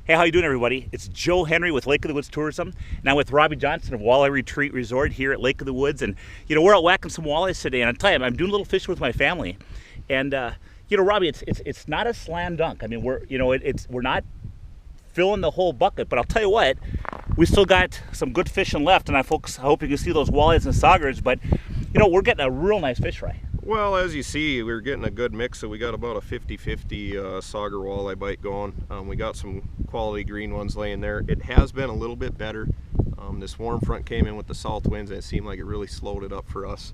Hey, how you doing, everybody? It's Joe Henry with Lake of the Woods Tourism. Now with Robbie Johnson of Walleye Retreat Resort here at Lake of the Woods, and we're out whacking some walleyes today. And I tell you, I'm doing a little fishing with my family, and Robbie, it's not a slam dunk. I mean, we're not filling the whole bucket, but I'll tell you what, we still got some good fishing left, and I hope you can see those walleyes and saugers. But we're getting a real nice fish fry. Well, as you see, we're getting a good mix, so we got about a 50-50 sauger walleye bite going. We got some quality green ones laying there. It has been a little bit better. This warm front came in with the south winds, and it seemed like it really slowed it up for us.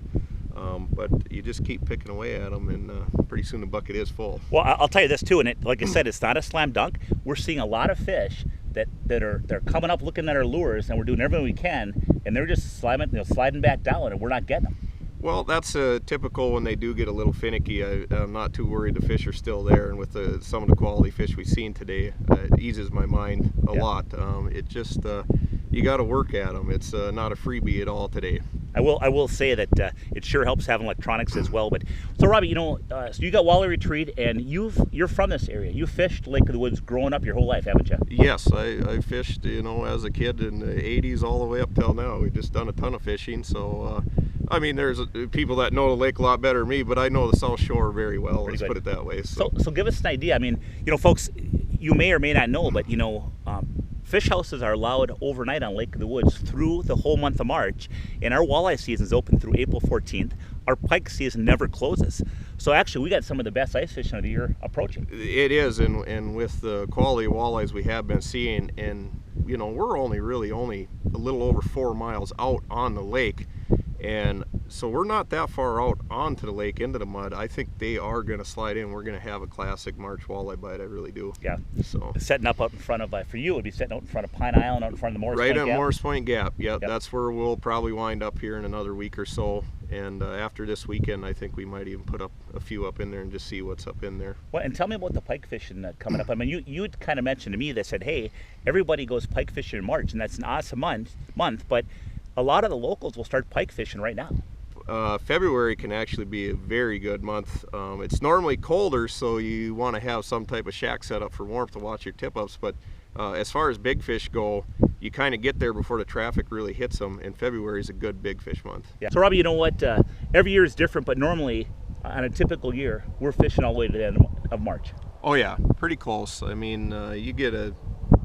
But you just keep picking away at them, and pretty soon the bucket is full. Well, I'll tell you this too, and like I said, it's not a slam dunk. We're seeing a lot of fish they're coming up looking at our lures, and we're doing everything we can, and they're just sliding back down, and we're not getting them. Well, that's typical when they do get a little finicky. I'm not too worried the fish are still there, and with some of the quality fish we've seen today, it eases my mind a lot. It just, you got to work at them. It's not a freebie at all today. I will say that it sure helps having electronics as well. But so Robbie, so you got Walleye Retreat, and you're from this area. You fished Lake of the Woods growing up your whole life, haven't you? Yes, I fished, as a kid in the 80s all the way up till now. We've just done a ton of fishing, so I mean, there's people that know the lake a lot better than me, but I know the South Shore very well. Let's put it that way. So give us an idea. I mean, folks, you may or may not know, but fish houses are allowed overnight on Lake of the Woods through the whole month of March, and our walleye season is open through April 14th. Our pike season never closes. So actually, we got some of the best ice fishing of the year approaching. It is, and with the quality of walleyes we have been seeing, and we're only a little over 4 miles out on the lake. And so we're not that far out onto the lake into the mud. I think they are going to slide in. We're going to have a classic March walleye bite. I really do. Yeah. So setting up out in front of, for you, it would be setting out in front of Pine Island, out in front of the Morris Point Gap. Right on Morris Point Gap. Yep. That's where we'll probably wind up here in another week or so. And after this weekend, I think we might even put up a few up in there and just see what's up in there. Well, and tell me about the pike fishing coming up. I mean, you kind of mentioned to me that said, hey, everybody goes pike fishing in March, and that's an awesome month, but a lot of the locals will start pike fishing right now. February can actually be a very good month. It's normally colder, so you want to have some type of shack set up for warmth to watch your tip-ups, but as far as big fish go, you kind of get there before the traffic really hits them, and February is a good big fish month. Yeah. So Robbie, you know what? Every year is different, but normally on a typical year, we're fishing all the way to the end of March. Oh yeah, pretty close. I mean, you get a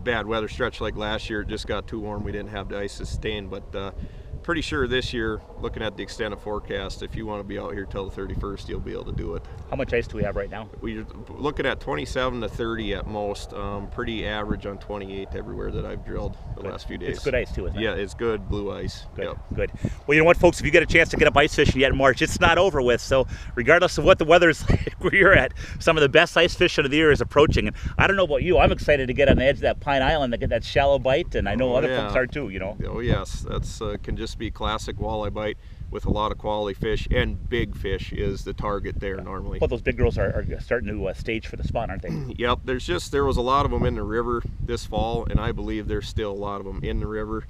bad weather stretch like last year, it just got too warm, we didn't have the ice sustain, but pretty sure this year, looking at the extended forecast, if you want to be out here till the 31st, you'll be able to do it. How much ice do we have right now? We're looking at 27 to 30 at most. Pretty average on 28 everywhere that I've drilled the last few days. It's good ice too, isn't it? Yeah, it's good blue ice. Good, yep. Good. Well, you know what, folks, if you get a chance to get up ice fishing yet in March, it's not over with. So regardless of what the weather's like where you're at, some of the best ice fishing of the year is approaching. And I don't know about you, I'm excited to get on the edge of that Pine Island to get that shallow bite, and I know other folks are too, Oh yes, that's can just be classic walleye bite with a lot of quality fish, and big fish is the target there normally. Well, those big girls are starting to stage for the spot, aren't they? Yep, there was a lot of them in the river this fall, and I believe there's still a lot of them in the river.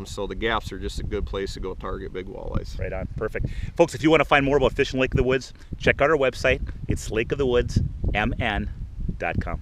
So the gaps are just a good place to go target big walleyes. Right on, perfect. Folks, if you want to find more about fishing Lake of the Woods, check out our website. It's lakeofthewoodsmn.com.